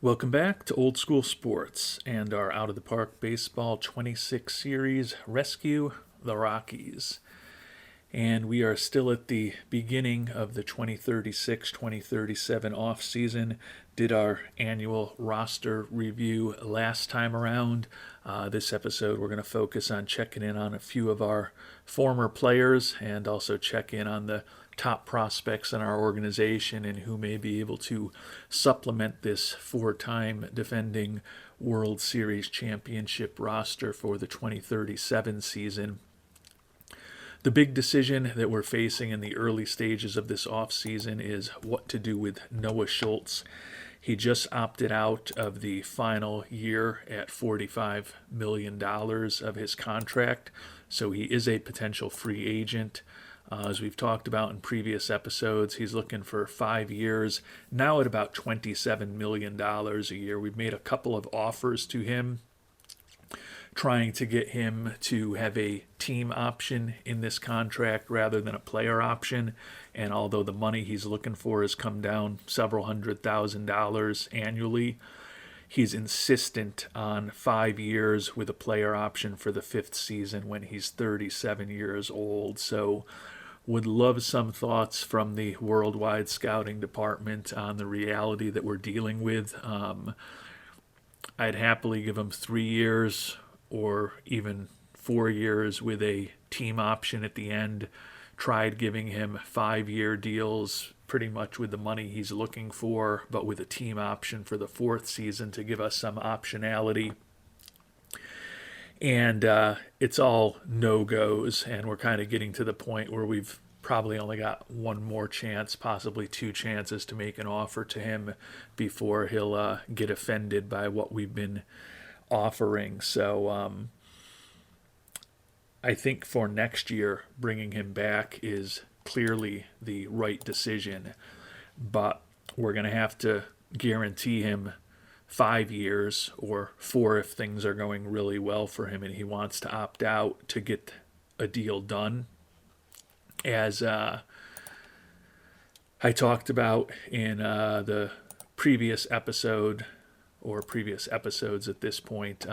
Welcome back to Old School Sports and our Out of the Park Baseball 26 series, Rescue the Rockies. And we are still at the beginning of the 2036 2037 offseason. Did our annual roster review last time around. This episode, we're going to focus on checking in on a few of our former players and also check in on the top prospects in our organization and who may be able to supplement this four-time defending World Series championship roster for the 2037 season. The big decision that we're facing in the early stages of this offseason is what to do with Noah Schultz. He just opted out of the final year at $45 million of his contract, so he is a potential free agent. As we've talked about in previous episodes, he's looking for 5 years, now at about $27 million a year. We've made a couple of offers to him, trying to get him to have a team option in this contract rather than a player option. And although the money he's looking for has come down several $100,000 annually, he's insistent on 5 years with a player option for the fifth season when he's 37 years old. So would love some thoughts from the worldwide scouting department on the reality that we're dealing with. I'd happily give him 3 years or even 4 years with a team option at the end. Tried giving him 5-year deals pretty much with the money he's looking for, but with a team option for the fourth season to give us some optionality. And it's all no-goes, and we're kind of getting to the point where we've probably only got one more chance, possibly 2 chances to make an offer to him before he'll get offended by what we've been offering. So I think for next year, bringing him back is clearly the right decision, but we're going to have to guarantee him 5 years or 4 if things are going really well for him and he wants to opt out to get a deal done. As I talked about in the previous episode, or previous episodes at this point,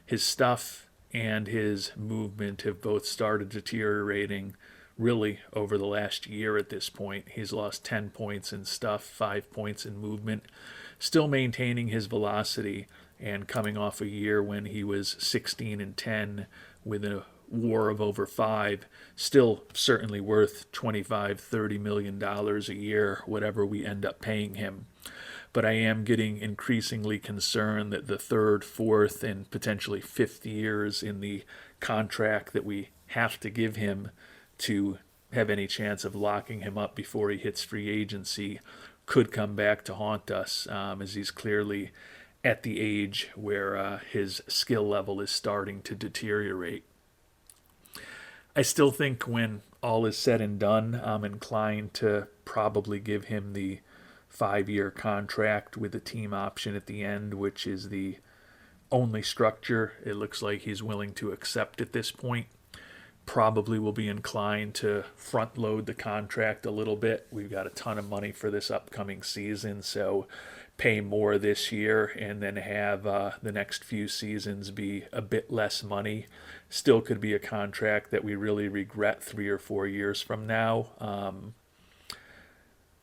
his stuff and his movement have both started deteriorating really over the last year at this point. He's lost 10 points in stuff, 5 points in movement, still maintaining his velocity and coming off a year when he was 16-10 with a WAR of over 5, still certainly worth $25-30 million a year, whatever we end up paying him. But I am getting increasingly concerned that the third, fourth, and potentially fifth years in the contract that we have to give him to have any chance of locking him up before he hits free agency could come back to haunt us, as he's clearly at the age where his skill level is starting to deteriorate. I still think when all is said and done, I'm inclined to probably give him the 5-year contract with a team option at the end, which is the only structure it looks like he's willing to accept at this point. Probably will be inclined to front load the contract a little bit. We've got a ton of money for this upcoming season, so pay more this year and then have the next few seasons be a bit less money. Still could be a contract that we really regret 3 or 4 years from now.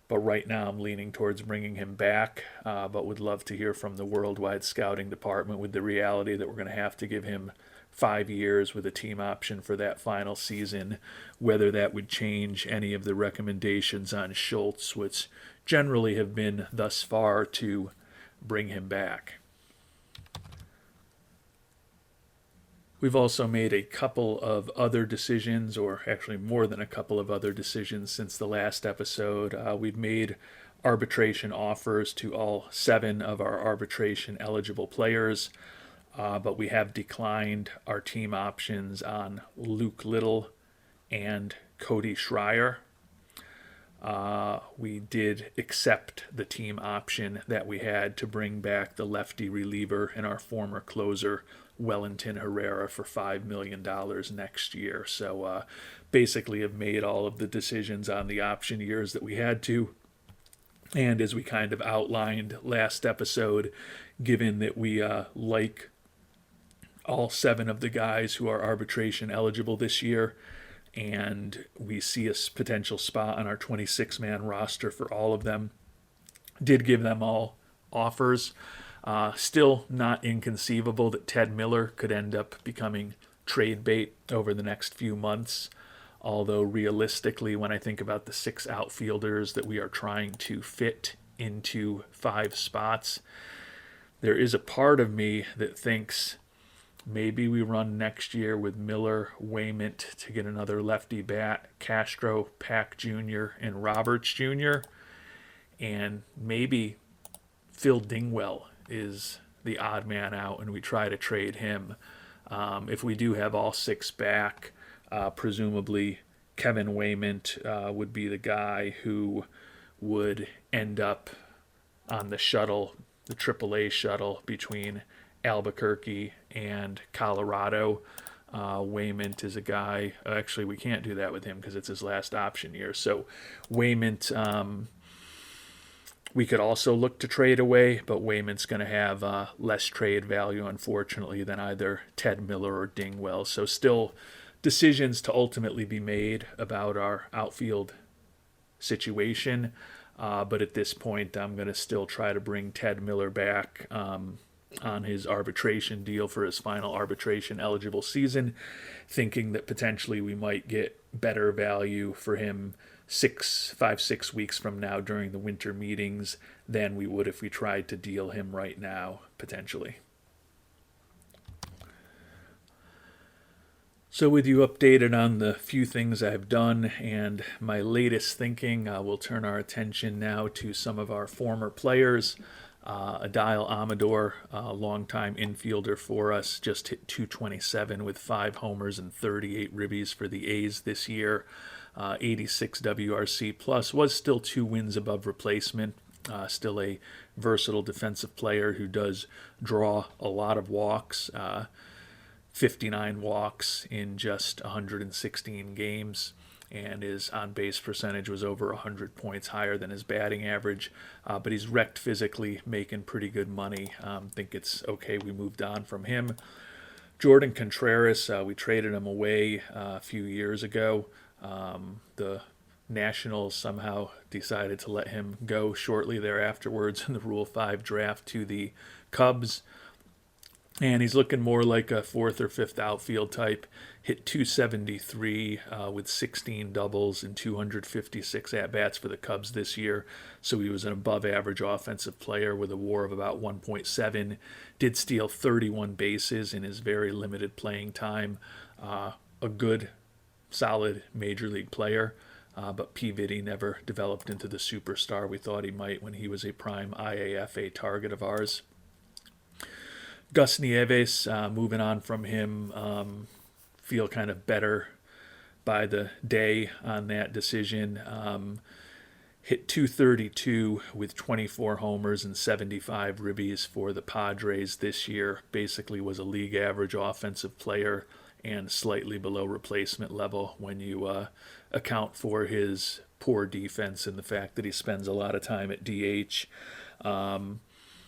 But right now I'm leaning towards bringing him back, but would love to hear from the worldwide scouting department with the reality that we're going to have to give him 5 years with a team option for that final season, whether that would change any of the recommendations on Schultz, which generally have been thus far to bring him back. We've also made a couple of other decisions, or actually more than a couple of other decisions since the last episode. We've made arbitration offers to all 7 of our arbitration eligible players, but we have declined our team options on Luke Little and Cody Schreier. We did accept the team option that we had to bring back the lefty reliever and our former closer, Wellington Herrera, for $5 million next year. So basically have made all of the decisions on the option years that we had to. And as we kind of outlined last episode, given that we like all 7 of the guys who are arbitration eligible this year, and we see a potential spot on our 26-man roster for all of them, did give them all offers. Still not inconceivable that Ted Miller could end up becoming trade bait over the next few months. Although realistically, when I think about the 6 outfielders that we are trying to fit into 5 spots, there is a part of me that thinks maybe we run next year with Miller, Waymont to get another lefty bat, Castro, Pack Jr., and Roberts Jr., and maybe Phil Dingwell is the odd man out and we try to trade him. If we do have all 6 back, presumably Kevin Waymont would be the guy who would end up on the shuttle, the AAA shuttle between Albuquerque and Colorado. Waymont is a guy, actually we can't do that with him because it's his last option year. So Waymont, we could also look to trade away, but Waymont's going to have less trade value, unfortunately, than either Ted Miller or Dingwell. So still decisions to ultimately be made about our outfield situation. But at this point, I'm going to still try to bring Ted Miller back on his arbitration deal for his final arbitration eligible season, thinking that potentially we might get better value for him 5-6 weeks from now during the winter meetings than we would if we tried to deal him right now, potentially. So with you updated on the few things I've done and my latest thinking, we'll turn our attention now to some of our former players. Adile Amador, a longtime infielder for us, just hit .227 with 5 homers and 38 ribbies for the A's this year. 86 WRC plus, was still 2 wins above replacement. Still a versatile defensive player who does draw a lot of walks. 59 walks in just 116 games, and his on-base percentage was over 100 points higher than his batting average. But he's wrecked physically, making pretty good money. Think it's okay we moved on from him. Jordan Contreras, we traded him away a few years ago. The Nationals somehow decided to let him go shortly thereafterwards in the Rule 5 draft to the Cubs. And he's looking more like a 4th or 5th outfield type. Hit .273 with 16 doubles and 256 at-bats for the Cubs this year. So he was an above-average offensive player with a WAR of about 1.7. Did steal 31 bases in his very limited playing time. A good, solid major league player. But P. Vitty never developed into the superstar we thought he might when he was a prime IAFA target of ours. Gus Nieves, moving on from him, feel kind of better by the day on that decision. Hit .232 with 24 homers and 75 ribbies for the Padres this year. Basically was a league average offensive player and slightly below replacement level when you account for his poor defense and the fact that he spends a lot of time at DH.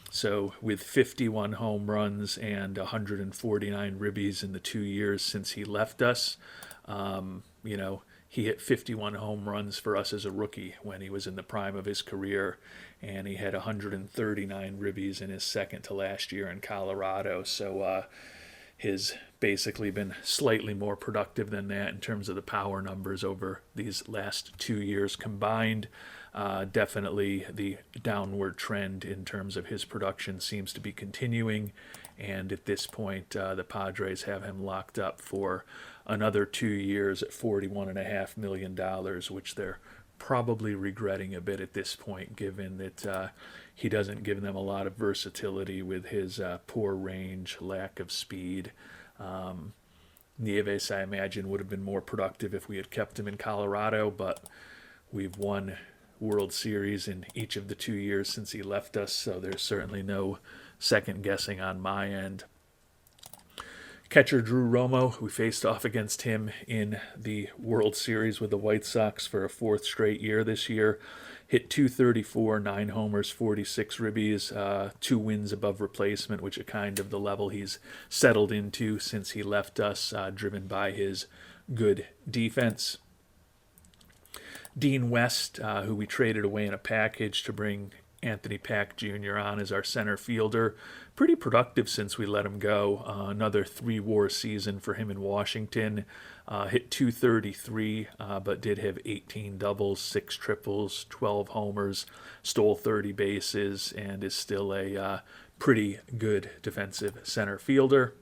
So with 51 home runs and 149 ribbies in the 2 years since he left us, he hit 51 home runs for us as a rookie when he was in the prime of his career, and he had 139 ribbies in his second to last year in Colorado. So has basically been slightly more productive than that in terms of the power numbers over these last 2 years combined. Definitely the downward trend in terms of his production seems to be continuing, and at this point the Padres have him locked up for another 2 years at $41.5 million, which they're probably regretting a bit at this point, given that he doesn't give them a lot of versatility with his poor range, lack of speed. Nieves, I imagine, would have been more productive if we had kept him in Colorado, but we've won World Series in each of the 2 years since he left us, so there's certainly no second guessing on my end. Catcher Drew Romo, we faced off against him in the World Series with the White Sox for a 4th straight year this year. hit 234, 9 homers, 46 ribbies, 2 wins above replacement, which is kind of the level he's settled into since he left us, driven by his good defense. Dean West, who we traded away in a package to bring Anthony Pack Jr. on as our center fielder. Pretty productive since we let him go. Another 3-WAR season for him in Washington. Hit 233, but did have 18 doubles, 6 triples, 12 homers, stole 30 bases, and is still a pretty good defensive center fielder.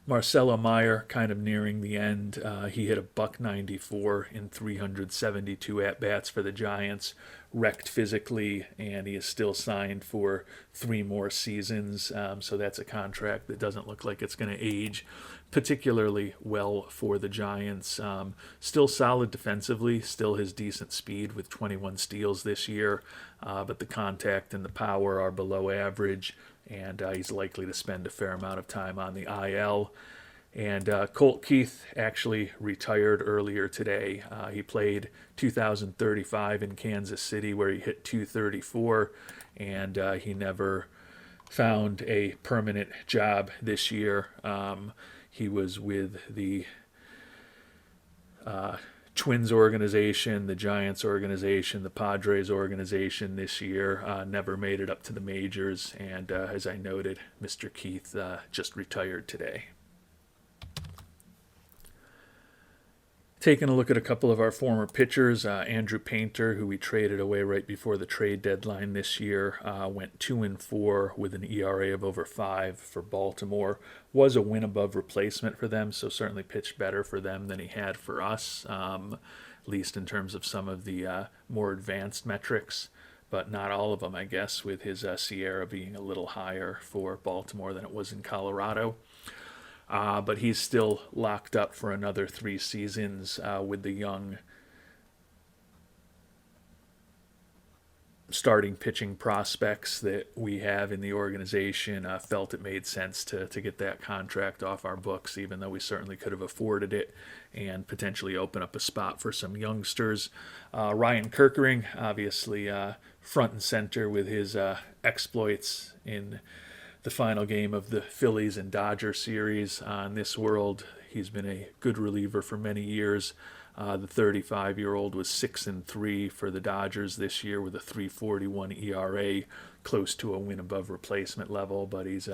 Marcelo Meyer, kind of nearing the end. He hit a .194 in 372 at-bats for the Giants, wrecked physically, and he is still signed for 3 more seasons. So that's a contract that doesn't look like it's going to age particularly well for the Giants. Still solid defensively, still has decent speed with 21 steals this year, but the contact and the power are below average, and he's likely to spend a fair amount of time on the IL. And Colt Keith actually retired earlier today. He played 2,035 in Kansas City, where he hit 234, and he never found a permanent job this year. He was with the Twins organization, the Giants organization, the Padres organization this year. Never made it up to the majors, and as I noted, Mr. Keith just retired today. Taking a look at a couple of our former pitchers, Andrew Painter, who we traded away right before the trade deadline this year, went 2-4 with an ERA of over 5 for Baltimore. Was a win above replacement for them, so certainly pitched better for them than he had for us, at least in terms of some of the more advanced metrics, but not all of them, I guess, with his Sierra being a little higher for Baltimore than it was in Colorado. But he's still locked up for another 3 seasons with the young starting pitching prospects that we have in the organization. Felt it made sense to get that contract off our books, even though we certainly could have afforded it and potentially open up a spot for some youngsters. Ryan Kerkering, obviously front and center with his exploits in the final game of the Phillies and Dodger series. In this world, he's been a good reliever for many years. The 35-year-old was 6-3 for the Dodgers this year with a 3.41 ERA, close to a win above replacement level, but he's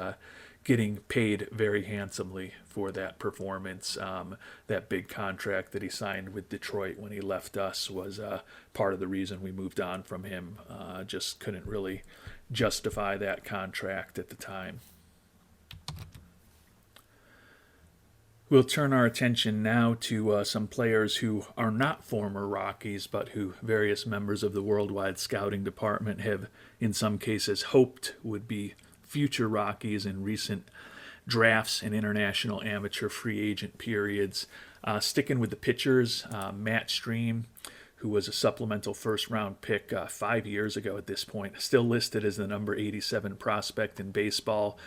getting paid very handsomely for that performance. That big contract that he signed with Detroit when he left us was part of the reason we moved on from him. Just couldn't really justify that contract at the time. We'll turn our attention now to some players who are not former Rockies, but who various members of the worldwide scouting department have, in some cases, hoped would be future Rockies in recent drafts and international amateur free agent periods. Sticking with the pitchers, Matt Stream, who was a supplemental first-round pick 5 years ago at this point, still listed as the number 87 prospect in baseball,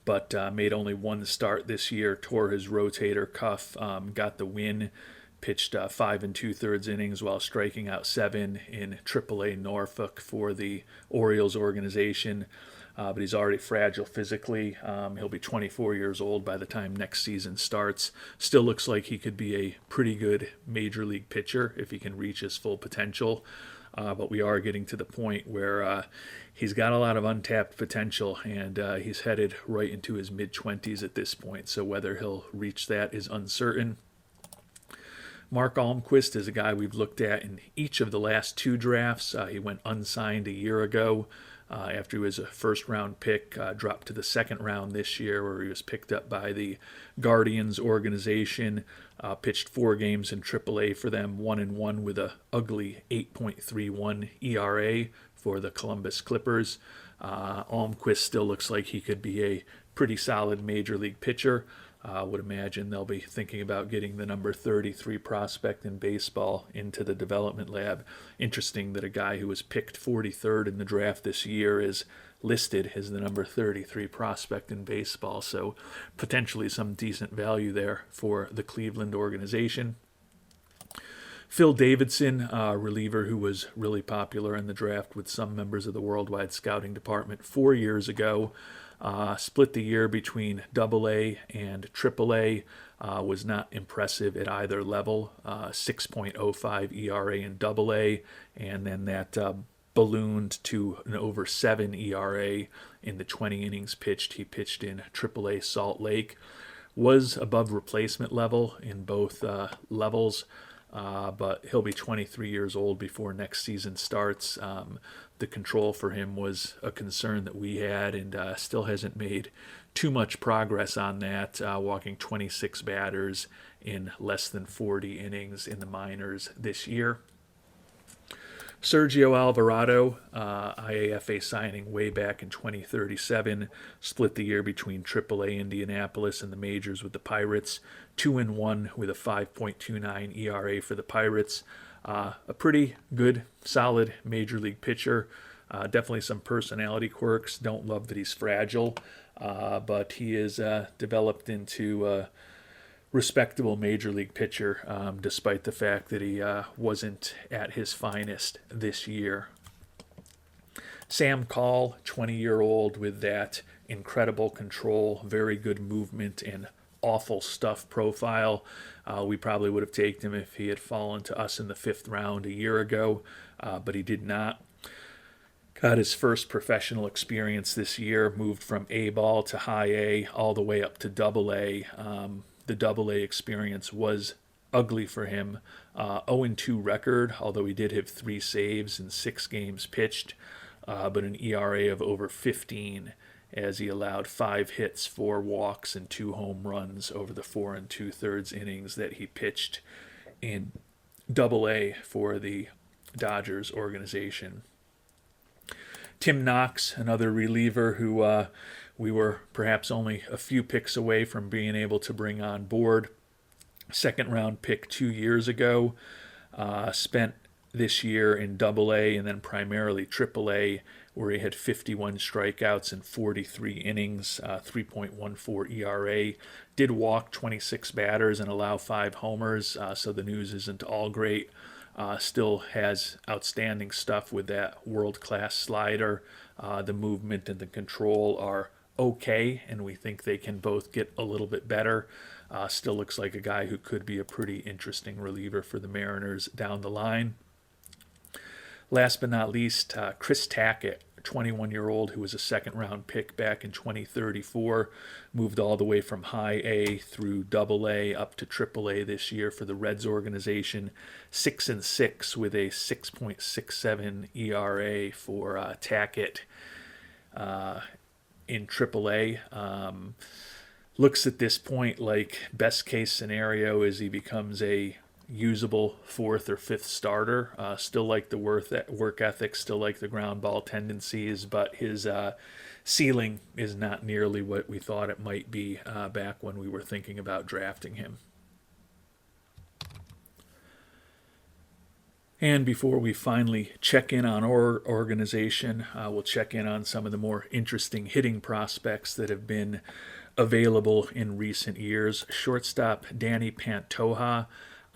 but made only 1 start this year, tore his rotator cuff, got the win, pitched 5 2/3 innings while striking out 7 in AAA Norfolk for the Orioles organization. But he's already fragile physically. He'll be 24 years old by the time next season starts. Still looks like he could be a pretty good major league pitcher if he can reach his full potential. But we are getting to the point where he's got a lot of untapped potential, and he's headed right into his mid-20s at this point. So whether he'll reach that is uncertain. Mark Almquist is a guy we've looked at in each of the last 2 drafts. He went unsigned a year ago. After he was a first-round pick, dropped to the second round this year, where he was picked up by the Guardians organization, pitched 4 games in AAA for them, 1-1 with a ugly 8.31 ERA for the Columbus Clippers. Almquist still looks like he could be a pretty solid major league pitcher. Would imagine they'll be thinking about getting the number 33 prospect in baseball into the development lab. Interesting that a guy who was picked 43rd in the draft this year is listed as the number 33 prospect in baseball, so potentially some decent value there for the Cleveland organization. Phil Davidson, a reliever who was really popular in the draft with some members of the worldwide scouting department 4 years ago, split the year between AA and AAA, was not impressive at either level. 6.05 ERA in AA, and then that ballooned to an over 7 ERA in the 20 innings pitched. He pitched in AAA Salt Lake. Was above replacement level in both levels, but he'll be 23 years old before next season starts. The control for him was a concern that we had, and still hasn't made too much progress on that, walking 26 batters in less than 40 innings in the minors this year. Sergio Alvarado, IAFA signing way back in 2037, split the year between AAA Indianapolis and the majors with the Pirates, 2-1 with a 5.29 ERA for the Pirates. A pretty good, solid major league pitcher. Definitely some personality quirks. Don't love that he's fragile, but he is developed into a respectable major league pitcher, despite the fact that he wasn't at his finest this year. Sam Call, 20-year-old with that incredible control, very good movement, and awful stuff profile. We probably would have taken him if he had fallen to us in the 5th round a year ago, but he did not. Got his first professional experience this year, moved from A-ball to high A, all the way up to double A. The double A experience was ugly for him. 0-2 record, although he did have 3 saves in 6 games pitched, but an ERA of over 15, as he allowed 5 hits, 4 walks, and 2 home runs over the 4 2/3 innings that he pitched in double A for the Dodgers organization. Tim Knox, another reliever who we were perhaps only a few picks away from being able to bring on board. 2nd round pick 2 years ago. Spent this year in AA and then primarily AAA, where he had 51 strikeouts in 43 innings, 3.14 ERA. Did walk 26 batters and allow 5 homers, so the news isn't all great. Still has outstanding stuff with that world-class slider. The movement and the control are okay, and we think they can both get a little bit better. Still looks like a guy who could be a pretty interesting reliever for the Mariners down the line. Last but not least, Chris Tackett, 21-year-old who was a 2nd-round pick back in 2034, moved all the way from high A through double A up to triple A this year for the Reds organization. 6-6 with a 6.67 ERA for Tackett in triple A. Looks at this point like best case scenario is he becomes a usable 4th or 5th starter. Still like the work ethic, still like the ground ball tendencies, but his ceiling is not nearly what we thought it might be back when we were thinking about drafting him. And before we finally check in on our organization, we'll check in on some of the more interesting hitting prospects that have been available in recent years. Shortstop Danny Pantoja,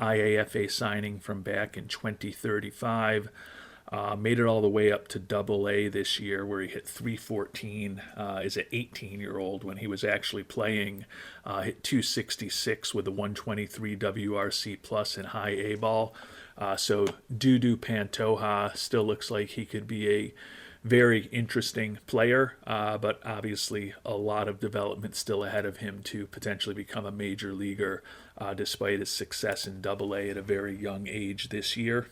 IAFA signing from back in 2035. Made it all the way up to double A this year, where he hit 314 as an 18-year-old when he was actually playing. Hit 266 with a 123 WRC plus in high A ball. So Dudu Pantoja still looks like he could be a very interesting player, but obviously a lot of development still ahead of him to potentially become a major leaguer, despite his success in Double A at a very young age this year.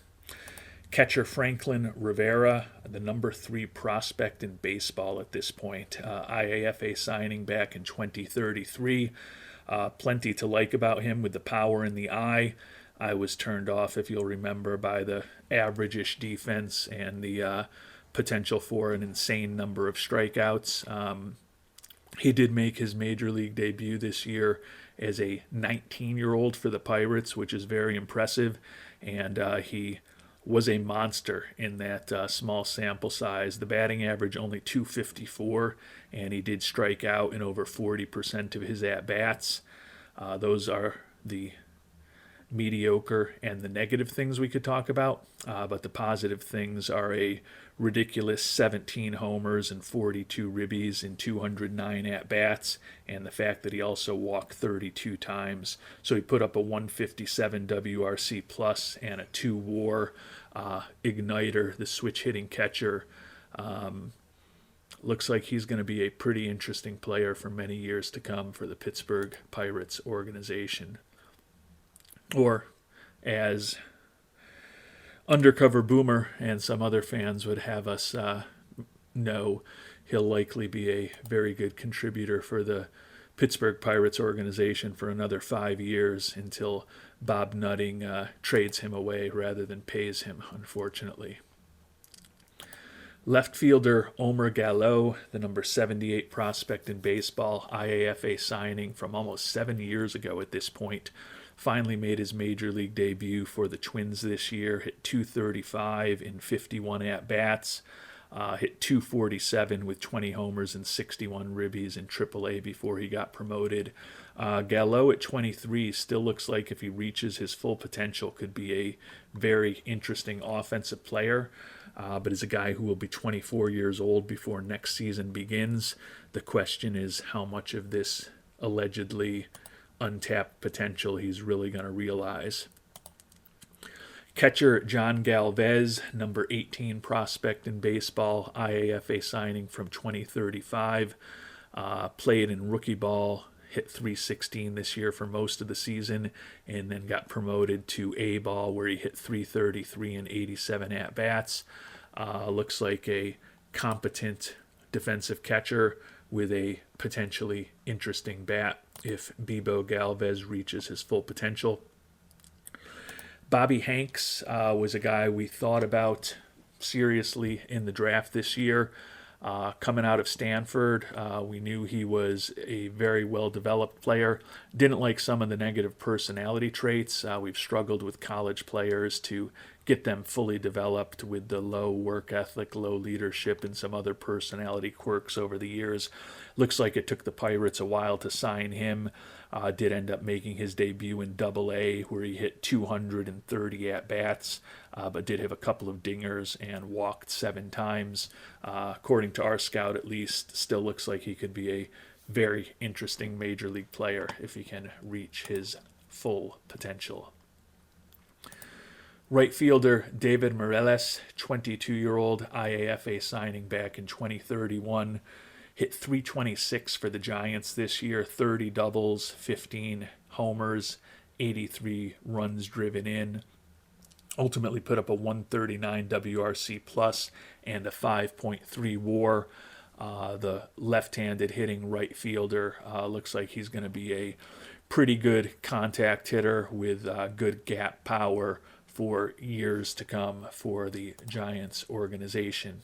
Catcher Franklin Rivera, the number 3 prospect in baseball at this point, IAFA signing back in 2033. Plenty to like about him with the power in the eye. I was turned off, if you'll remember, by the average-ish defense and the potential for an insane number of strikeouts. He did make his major league debut this year as a 19-year-old for the Pirates, which is very impressive, and he was a monster in that small sample size. The batting average only 254, and he did strike out in over 40% of his at-bats. Those are the mediocre and the negative things we could talk about. But the positive things are a ridiculous 17 homers and 42 ribbies in 209 at-bats, and the fact that he also walked 32 times. So he put up a 157 WRC plus and a 2 WAR. Igniter, the switch-hitting catcher, looks like he's going to be a pretty interesting player for many years to come for the Pittsburgh Pirates organization. Or, as Undercover Boomer and some other fans would have us know, he'll likely be a very good contributor for the Pittsburgh Pirates organization for another 5 years until Bob Nutting trades him away rather than pays him, unfortunately. Left fielder Omer Gallo, the number 78 prospect in baseball, IAFA signing from almost 7 years ago at this point, finally made his major league debut for the Twins this year, hit .235 in 51 at-bats, hit .247 with 20 homers and 61 ribbies in AAA before he got promoted. Gallo at 23 still looks like if he reaches his full potential could be a very interesting offensive player, but is a guy who will be 24 years old before next season begins. The question is how much of this allegedly untapped potential he's really going to realize. Catcher John Galvez, number 18 prospect in baseball, IAFA signing from 2035, played in rookie ball, hit .316 this year for most of the season, and then got promoted to A ball where he hit .333 in 87 at-bats. Looks like a competent defensive catcher with a potentially interesting bat if Bibo Galvez reaches his full potential. Bobby Hanks was a guy we thought about seriously in the draft this year. Coming out of Stanford, we knew he was a very well-developed player. Didn't like some of the negative personality traits. We've struggled with college players to get them fully developed with the low work ethic, low leadership, and some other personality quirks over the years. Looks like it took the Pirates a while to sign him. Did end up making his debut in Double-A, where he hit 230 at-bats, but did have a couple of dingers and walked 7 times. According to our scout, at least, still looks like he could be a very interesting major league player if he can reach his full potential. Right fielder David Morales, 22-year-old IAFA signing back in 2031, hit .326 for the Giants this year, 30 doubles, 15 homers, 83 runs driven in. Ultimately put up a 139 WRC plus and a 5.3 WAR. The left-handed hitting right fielder looks like he's going to be a pretty good contact hitter with good gap power for years to come for the Giants organization.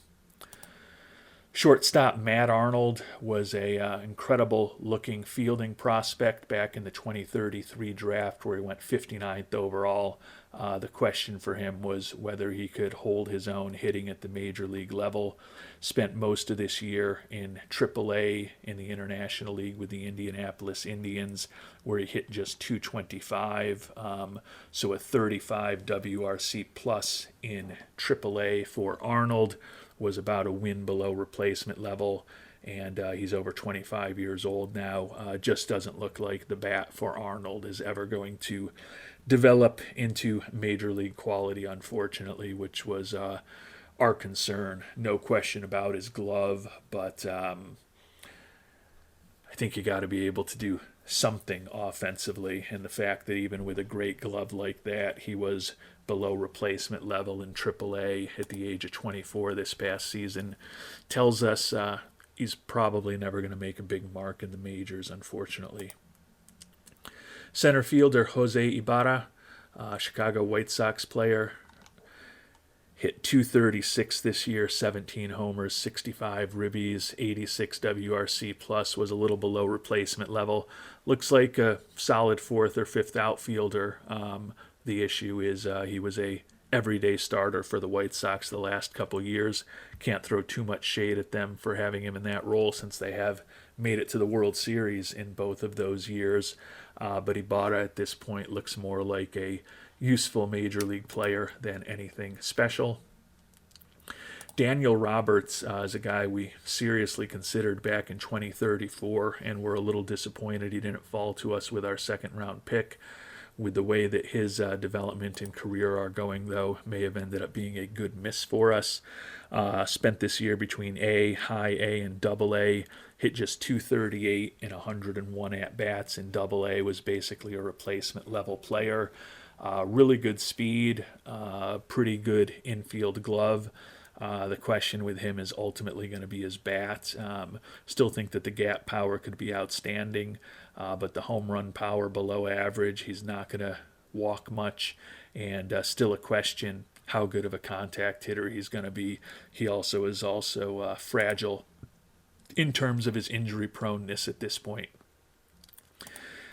Shortstop Matt Arnold was a incredible-looking fielding prospect back in the 2033 draft where he went 59th overall. The question for him was whether he could hold his own hitting at the major league level. Spent most of this year in AAA in the International League with the Indianapolis Indians, where he hit just .225, so a 35 WRC plus in AAA for Arnold was about a win below replacement level, and he's over 25 years old now. Just doesn't look like the bat for Arnold is ever going to develop into major league quality, unfortunately, which was our concern. No question about his glove, but I think you got to be able to do something offensively, and the fact that even with a great glove like that, he was below replacement level in AAA at the age of 24 this past season tells us he's probably never going to make a big mark in the majors, unfortunately. Center fielder Jose Ibarra, Chicago White Sox player, hit .236 this year, 17 homers, 65 ribbies, 86 WRC plus, was a little below replacement level. Looks like a solid 4th or 5th outfielder. The issue is he was a everyday starter for the White Sox the last couple years. Can't throw too much shade at them for having him in that role since they have made it to the World Series in both of those years. But Ibarra at this point looks more like a useful major league player than anything special. Daniel Roberts is a guy we seriously considered back in 2034, and we're a little disappointed he didn't fall to us with our second round pick. With the way that his development and career are going, though, may have ended up being a good miss for us. Spent this year between high A, and double A. Hit just 238 in 101 at-bats, and double A was basically a replacement level player. Really good speed, pretty good infield glove. The question with him is ultimately going to be his bat. Still think that the gap power could be outstanding, but the home run power below average. He's not going to walk much, and still a question how good of a contact hitter he's going to be. He also is fragile in terms of his injury proneness at this point.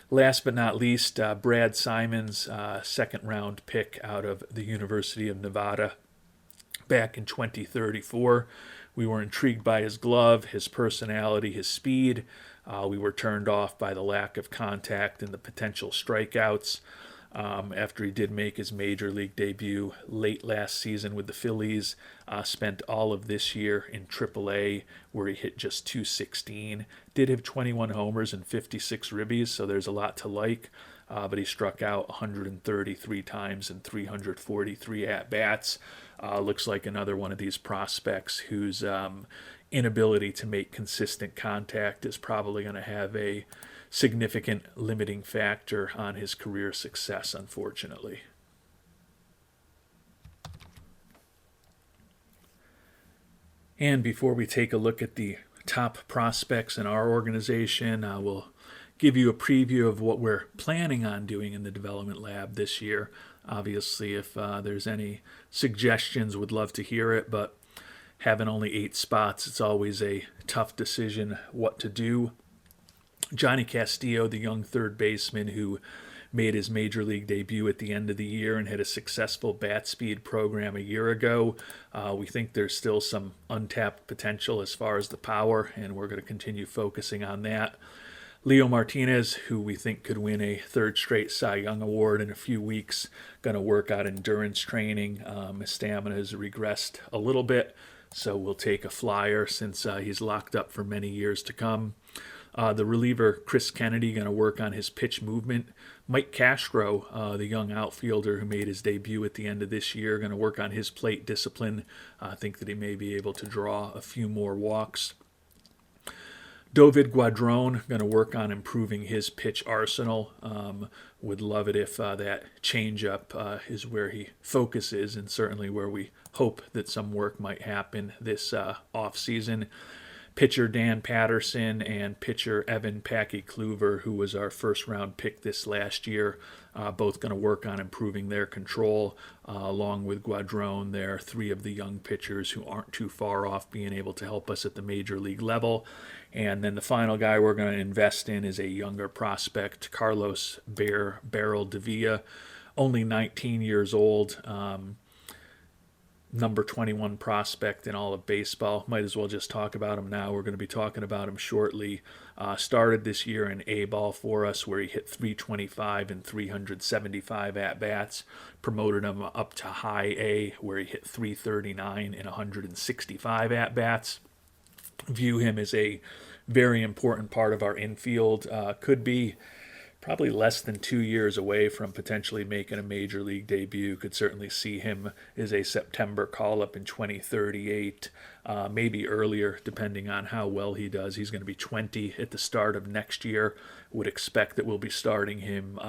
Last but not least, Brad Simons, second round pick out of the University of Nevada. Back in 2034, we were intrigued by his glove, his personality, his speed. We were turned off by the lack of contact and the potential strikeouts. After he did make his major league debut late last season with the Phillies, spent all of this year in AAA, where he hit just 216. Did have 21 homers and 56 ribbies, so there's a lot to like. But he struck out 133 times in 343 at-bats. Looks like another one of these prospects whose inability to make consistent contact is probably going to have a significant limiting factor on his career success, unfortunately. And before we take a look at the top prospects in our organization, we'll give you a preview of what we're planning on doing in the development lab this year. Obviously, if there's any suggestions, would love to hear it, but having only 8 spots, it's always a tough decision what to do. Johnny Castillo, the young third baseman who made his major league debut at the end of the year and had a successful bat speed program a year ago. We think there's still some untapped potential as far as the power, and we're going to continue focusing on that. Leo Martinez, who we think could win a third straight Cy Young Award in a few weeks, going to work out endurance training. His stamina has regressed a little bit, so we'll take a flyer since he's locked up for many years to come. The reliever, Chris Kennedy, going to work on his pitch movement. Mike Castro, the young outfielder who made his debut at the end of this year, going to work on his plate discipline. I think that he may be able to draw a few more walks. David Guadron, going to work on improving his pitch arsenal. Would love it if that changeup is where he focuses, and certainly where we hope that some work might happen this offseason. Pitcher Dan Patterson and pitcher Evan Packy Kluver, who was our first-round pick this last year, both going to work on improving their control. Along with Guadron, they're 3 of the young pitchers who aren't too far off being able to help us at the major league level. And then the final guy we're going to invest in is a younger prospect, Carlos Barrel de Villa, only 19 years old. Number 21 prospect in all of baseball. Might as well just talk about him now. We're going to be talking about him shortly. Started this year in A-ball for us, where he hit 325 and 375 at-bats. Promoted him up to high A, where he hit 339 and 165 at-bats. View him as a very important part of our infield. Could be probably less than 2 years away from potentially making a major league debut. Could certainly see him as a September call-up in 2038, maybe earlier, depending on how well he does. He's going to be 20 at the start of next year. Would expect that we'll be starting him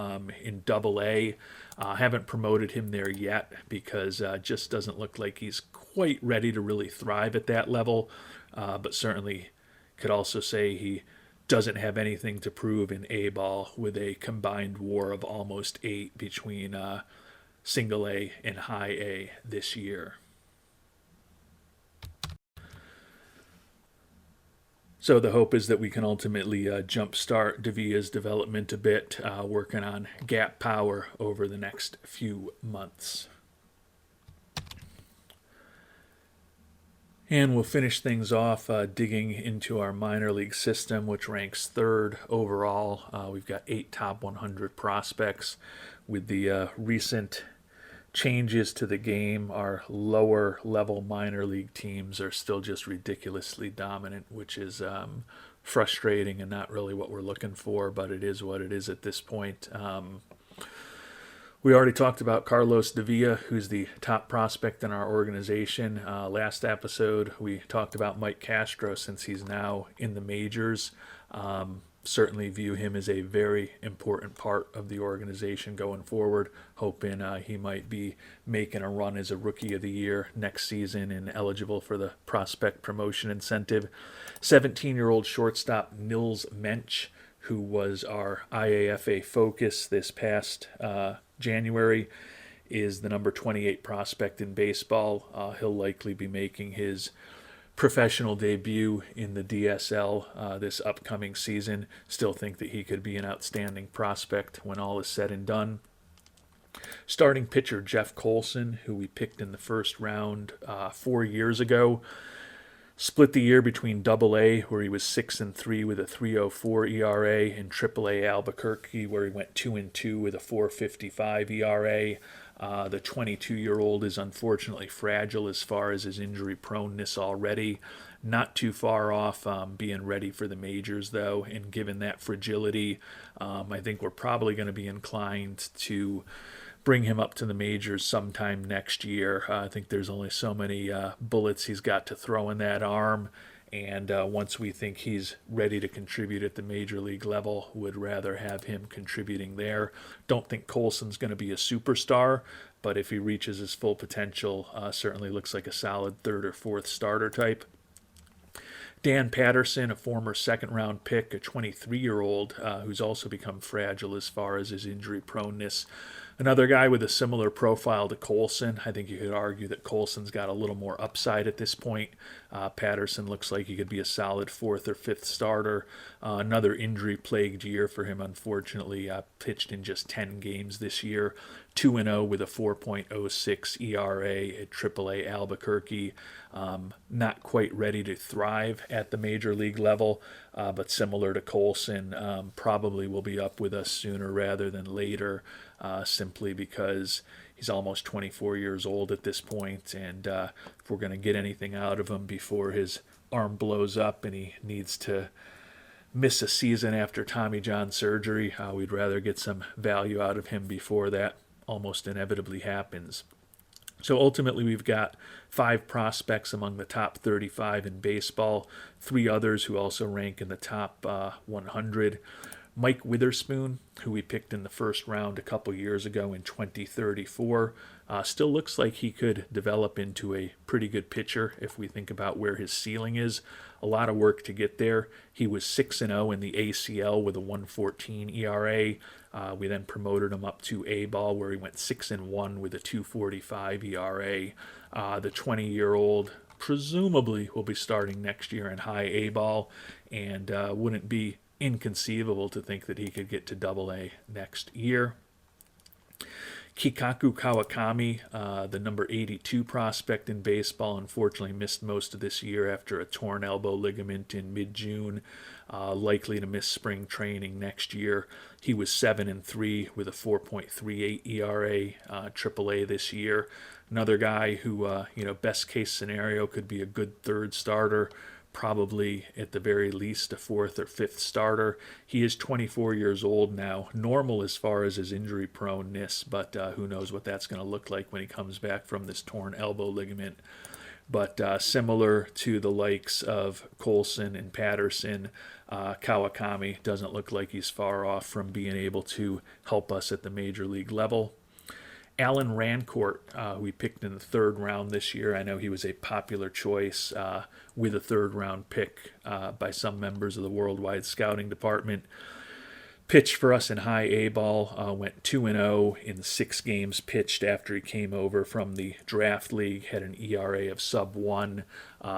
in Double A. Haven't promoted him there yet because just doesn't look like he's quite ready to really thrive at that level, but certainly could also say he doesn't have anything to prove in A-ball with a combined WAR of almost 8 between single A and high A this year. So the hope is that we can ultimately jumpstart Devia's development a bit, working on gap power over the next few months. And we'll finish things off digging into our minor league system, which ranks third overall. We've got 8 top 100 prospects. With the recent changes to the game, our lower level minor league teams are still just ridiculously dominant, which is frustrating and not really what we're looking for, but it is what it is at this point. We already talked about Carlos Davila, who's the top prospect in our organization. Last episode, we talked about Mike Castro, since he's now in the majors. Certainly view him as a very important part of the organization going forward, hoping he might be making a run as a Rookie of the Year next season and eligible for the prospect promotion incentive. 17-year-old shortstop Nils Mensch, who was our IAFA focus this past January, is the number 28 prospect in baseball. He'll likely be making his professional debut in the DSL this upcoming season. Still think that he could be an outstanding prospect when all is said and done. Starting pitcher Jeff Colson, who we picked in the first round 4 years ago, split the year between Double-A, where he was 6-3 with a 3.04 ERA, and Triple-A Albuquerque, where he went 2-2 with a 4.55 ERA. The 22-year-old is unfortunately fragile as far as his injury proneness already. Not too far off being ready for the majors, though, and given that fragility, I think we're probably going to be inclined to bring him up to the majors sometime next year. I think there's only so many bullets he's got to throw in that arm, and once we think he's ready to contribute at the major league level, would rather have him contributing there. Don't think Colson's going to be a superstar, but if he reaches his full potential, certainly looks like a solid third or fourth starter type. Dan Patterson, a former second-round pick, a 23-year-old who's also become fragile as far as his injury proneness. Another guy with a similar profile to Colson. I think you could argue that Colson's got a little more upside at this point. Patterson looks like he could be a solid fourth or fifth starter. Another injury-plagued year for him, unfortunately. Pitched in just 10 games this year. 2-0 with a 4.06 ERA at Triple-A Albuquerque. Not quite ready to thrive at the major league level, but similar to Colson, probably will be up with us sooner rather than later, simply because he's almost 24 years old at this point, and if we're going to get anything out of him before his arm blows up and he needs to miss a season after Tommy John surgery, we'd rather get some value out of him before that almost inevitably happens. So ultimately, we've got 5 prospects among the top 35 in baseball, 3 others who also rank in the top 100. Mike Witherspoon, who we picked in the first round a couple years ago in 2034, still looks like he could develop into a pretty good pitcher if we think about where his ceiling is. A lot of work to get there. He was 6-0 in the ACL with a 1.14 ERA. We then promoted him up to A-ball, where he went 6-1 with a 2.45 ERA. The 20-year-old presumably will be starting next year in high A-ball, and wouldn't be inconceivable to think that he could get to Double-A next year. Kikaku Kawakami, the number 82 prospect in baseball, unfortunately missed most of this year after a torn elbow ligament in mid-June, likely to miss spring training next year. He was 7-3 with a 4.38 ERA, Triple-A this year. Another guy who, best case scenario could be a good third starter, probably at the very least a fourth or fifth starter. He is 24 years old now, normal as far as his injury proneness, but who knows what that's going to look like when he comes back from this torn elbow ligament. But similar to the likes of Colson and Patterson, Kawakami doesn't look like he's far off from being able to help us at the major league level. Alan Rancourt, who we picked in the third round this year. I know he was a popular choice with a third round pick by some members of the Worldwide Scouting Department. Pitched for us in high A ball, went 2-0 in 6 games pitched after he came over from the draft league, had an ERA of sub 1.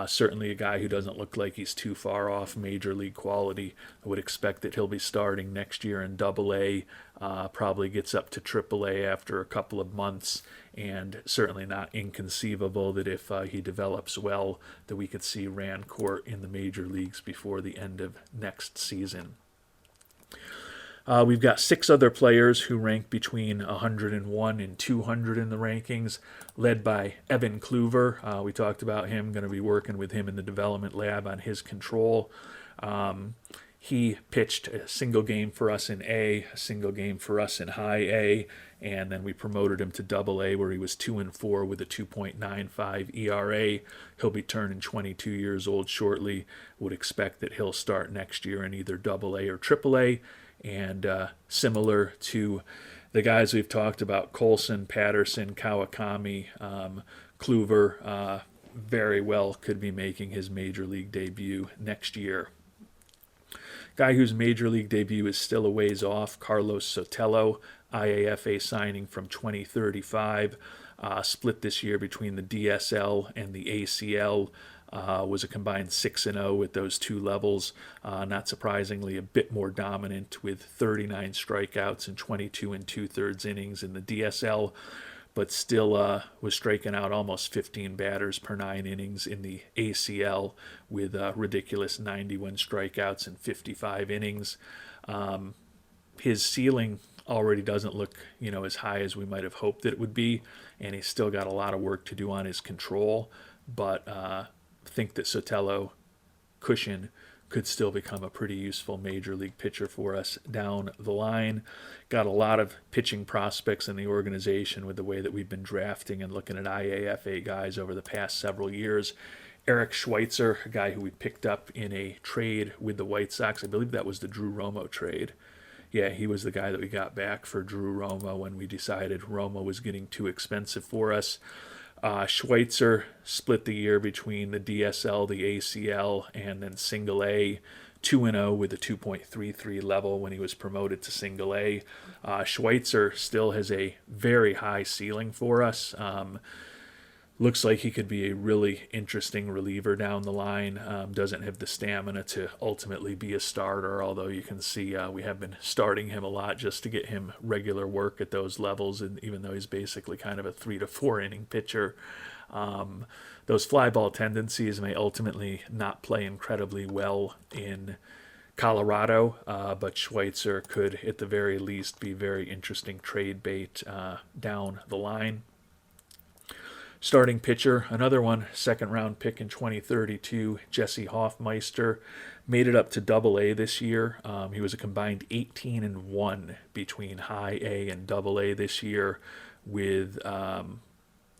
Certainly a guy who doesn't look like he's too far off major league quality. I would expect that he'll be starting next year in Double A, probably gets up to Triple A after a couple of months, and certainly not inconceivable that if he develops well, that we could see Rancourt in the major leagues before the end of next season. We've got 6 other players who rank between 101 and 200 in the rankings, led by Evan Kluver. We talked about him, going to be working with him in the development lab on his control. He pitched a single game for us in A, a single game for us in high A, and then we promoted him to Double A, where he was 2-4 with a 2.95 ERA. He'll be turning 22 years old shortly. Would expect that he'll start next year in either Double A or Triple A. And similar to the guys we've talked about, Colson, Patterson, Kawakami, Kluver, very well could be making his major league debut next year. Guy whose major league debut is still a ways off, Carlos Sotelo, IAFA signing from 2035, split this year between the DSL and the ACL. Was a combined 6-0 with those 2 levels. Not surprisingly, a bit more dominant with 39 strikeouts and 22 2/3 innings in the DSL, but still was striking out almost 15 batters per 9 innings in the ACL with ridiculous 91 strikeouts and 55 innings. His ceiling already doesn't look, as high as we might have hoped that it would be, and he's still got a lot of work to do on his control, but think that Sotelo cushion could still become a pretty useful major league pitcher for us down the line. Got a lot of pitching prospects in the organization with the way that we've been drafting and looking at IAFA guys over the past several years. Eric Schweitzer, a guy who we picked up in a trade with the White Sox. I believe that was the Drew Romo trade. Yeah, he was the guy that we got back for Drew Romo when we decided Romo was getting too expensive for us. Schweitzer split the year between the DSL, the ACL, and then Single A, 2-0 with a 2.33 level when he was promoted to Single A. Schweitzer still has a very high ceiling for us. Looks like he could be a really interesting reliever down the line. Doesn't have the stamina to ultimately be a starter, although you can see we have been starting him a lot just to get him regular work at those levels, and even though he's basically kind of a 3 to 4 inning pitcher. Those fly ball tendencies may ultimately not play incredibly well in Colorado, but Schweitzer could at the very least be very interesting trade bait down the line. Starting pitcher, another one, 2nd round pick in 2032, Jesse Hoffmeister, made it up to Double A this year. He was a combined 18-1 between High A and Double A this year, with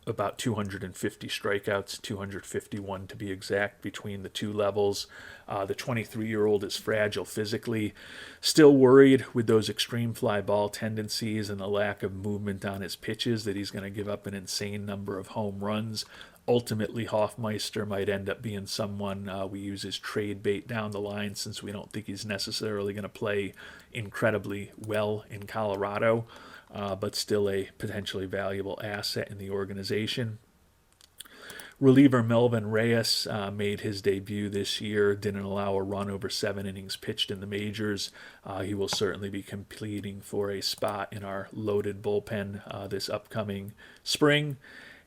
about 250 strikeouts, 251 to be exact, between the 2 levels. The 23-year-old is fragile physically, still worried with those extreme fly ball tendencies and the lack of movement on his pitches that he's going to give up an insane number of home runs. Ultimately, Hoffmeister might end up being someone we use as trade bait down the line, since we don't think he's necessarily going to play incredibly well in Colorado. But still a potentially valuable asset in the organization. Reliever Melvin Reyes made his debut this year, didn't allow a run over 7 innings pitched in the majors. He will certainly be competing for a spot in our loaded bullpen this upcoming spring.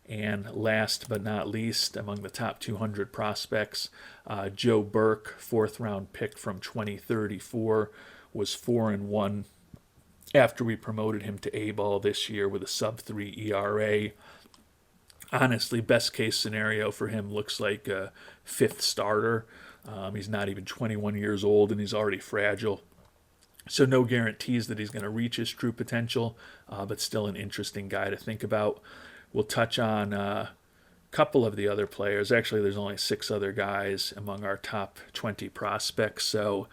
And last but not least, among the top 200 prospects, Joe Burke, 4th round pick from 2034, was 4-1 after we promoted him to A-ball this year with a sub-3 ERA. Honestly, best case scenario for him looks like a 5th starter. He's not even 21 years old and he's already fragile. So no guarantees that he's going to reach his true potential, but still an interesting guy to think about. We'll touch on a couple of the other players. Actually, there's only 6 other guys among our top 20 prospects, so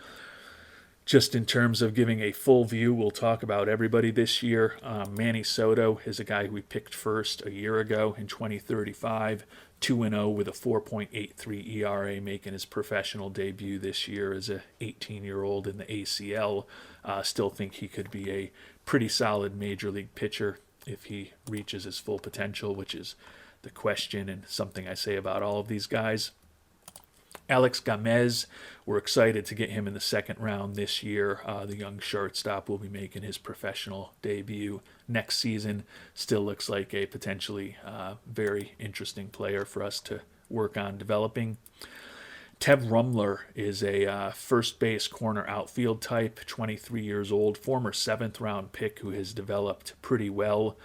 just in terms of giving a full view, we'll talk about everybody this year. Manny Soto is a guy who we picked first a year ago in 2035. 2-0 with a 4.83 ERA, making his professional debut this year as a 18-year-old in the ACL. Still think he could be a pretty solid major league pitcher if he reaches his full potential, which is the question and something I say about all of these guys. Alex Gamez, we're excited to get him in the second round this year. The young shortstop will be making his professional debut next season. Still looks like a potentially very interesting player for us to work on developing. Tev Rumler is a first base corner outfield type, 23 years old, former 7th round pick who has developed pretty well.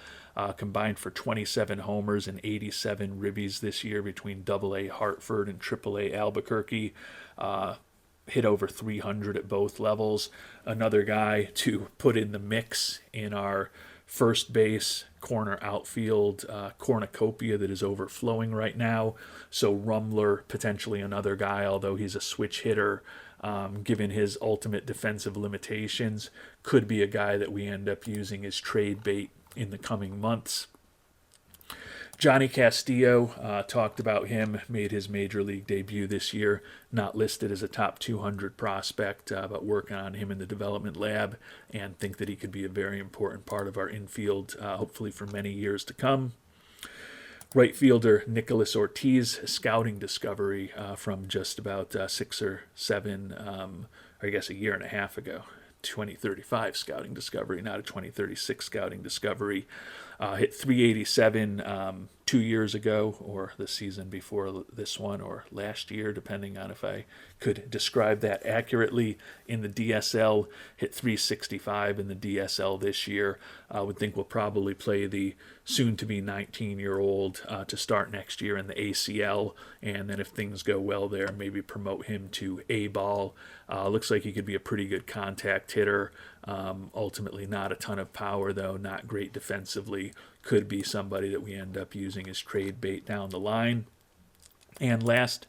Combined for 27 homers and 87 ribbies this year between AA Hartford and AAA Albuquerque. Hit over 300 at both levels. Another guy to put in the mix in our first base corner outfield cornucopia that is overflowing right now. So Rumler, potentially another guy, although he's a switch hitter, given his ultimate defensive limitations, could be a guy that we end up using as trade bait in the coming months. Johnny Castillo, talked about him, made his major league debut this year, not listed as a top 200 prospect, but working on him in the development lab, and think that he could be a very important part of our infield, hopefully for many years to come. Right fielder Nicholas Ortiz, a scouting discovery from just about 6 or 7, or I guess a year and a half ago. 2035 scouting discovery, not a 2036 scouting discovery. Hit 387 2 years ago, or the season before this one, or last year, depending on if I could describe that accurately. In the DSL, hit 365 in the DSL this year. I would think we'll probably play the soon-to-be 19-year-old to start next year in the ACL, and then if things go well there, maybe promote him to A-ball. Looks like he could be a pretty good contact hitter. Ultimately not a ton of power, though, not great defensively. Could be somebody that we end up using as trade bait down the line. And last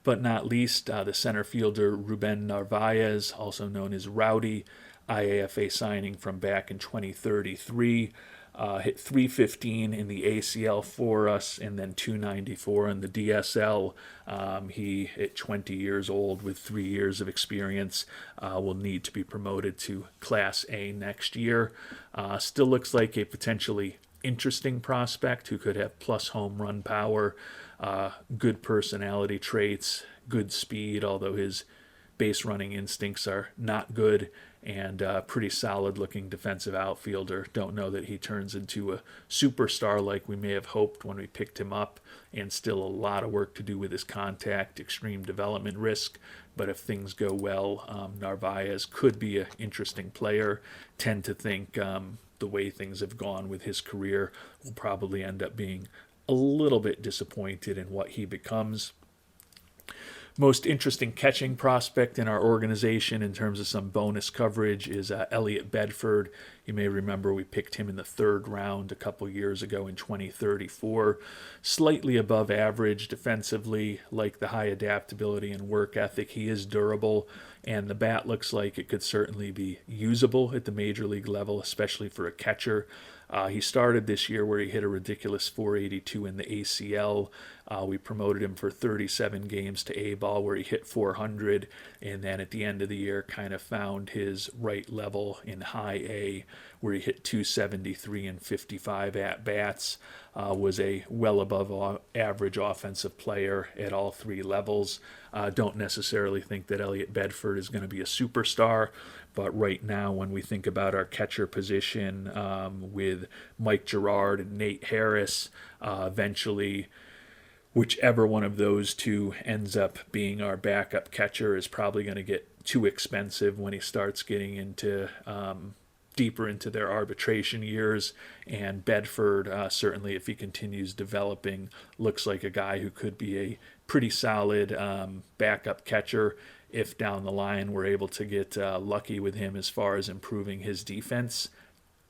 but not least, the center fielder Ruben Narvaez, also known as Rowdy, IAFA signing from back in 2033. Hit 315 in the ACL for us, and then 294 in the DSL. He, at 20 years old with 3 years of experience, will need to be promoted to Class A next year. Still looks like a potentially interesting prospect who could have plus home run power, good personality traits, good speed, although his base running instincts are not good, and pretty solid looking defensive outfielder. Don't know that he turns into a superstar like we may have hoped when we picked him up, and still a lot of work to do with his contact, extreme development risk. But if things go well, Narvaez could be an interesting player. Tend to think the way things have gone with his career, will probably end up being a little bit disappointed in what he becomes. Most interesting catching prospect in our organization in terms of some bonus coverage is Elliot Bedford. You may remember we picked him in the 3rd round a couple years ago in 2034. Slightly above average defensively, like the high adaptability and work ethic. He is durable, and the bat looks like it could certainly be usable at the major league level, especially for a catcher. He started this year where he hit a ridiculous 482 in the ACL. We promoted him for 37 games to A-ball where he hit 400, and then at the end of the year kind of found his right level in high A where he hit 273 and 55 at-bats. Was a well above average offensive player at all 3 levels. Don't necessarily think that Elliot Bedford is going to be a superstar, but right now when we think about our catcher position with Mike Gerard and Nate Harris, eventually whichever one of those two ends up being our backup catcher is probably going to get too expensive when he starts getting into deeper into their arbitration years. And Bedford, certainly if he continues developing, looks like a guy who could be a pretty solid backup catcher if down the line we're able to get lucky with him as far as improving his defense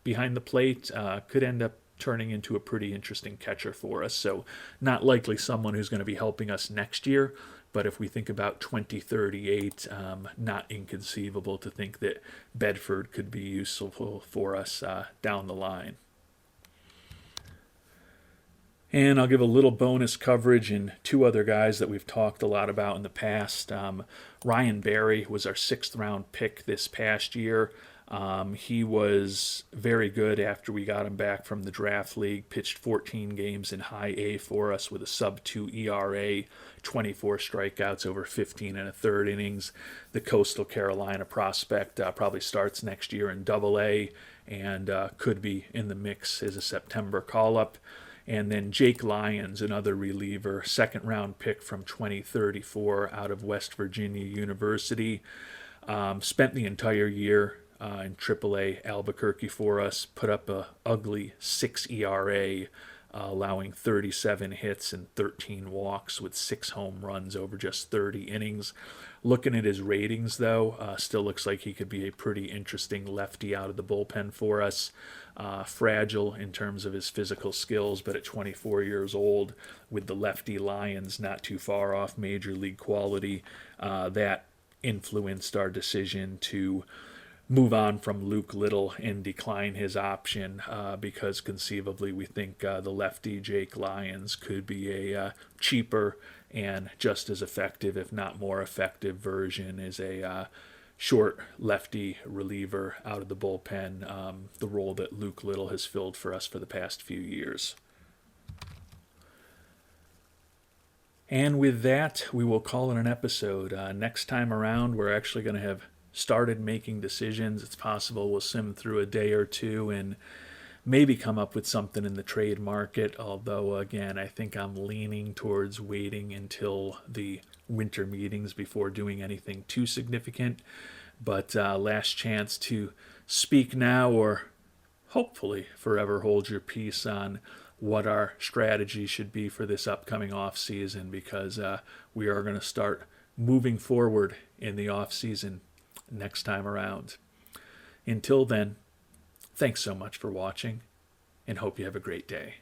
behind the plate. Could end up turning into a pretty interesting catcher for us. So not likely someone who's going to be helping us next year, but if we think about 2038, not inconceivable to think that Bedford could be useful for us down the line. And I'll give a little bonus coverage in two other guys that we've talked a lot about in the past. Ryan Barry was our 6th-round pick this past year. He was very good after we got him back from the draft league, pitched 14 games in high A for us with a sub-2 ERA, 24 strikeouts over 15 and a third innings. The Coastal Carolina prospect probably starts next year in Double A and could be in the mix as a September call-up. And then Jake Lyons, another reliever, 2nd-round pick from 2034 out of West Virginia University. Spent the entire year in AAA Albuquerque for us, put up a ugly 6 ERA, allowing 37 hits and 13 walks with 6 home runs over just 30 innings. Looking at his ratings, though, still looks like he could be a pretty interesting lefty out of the bullpen for us. Fragile in terms of his physical skills, but at 24 years old, with the lefty Lions not too far off major league quality, that influenced our decision to move on from Luke Little and decline his option because conceivably we think the lefty Jake Lyons could be a cheaper and just as effective, if not more effective, version as a short lefty reliever out of the bullpen, the role that Luke Little has filled for us for the past few years. And with that, we will call it an episode. Next time around, we're actually going to have started making decisions. It's possible we'll sim through a day or two and maybe come up with something in the trade market, although again I think I'm leaning towards waiting until the winter meetings before doing anything too significant. But last chance to speak now, or hopefully forever hold your peace on what our strategy should be for this upcoming off season, because we are going to start moving forward in the off season next time around. Until then, thanks so much for watching, and hope you have a great day.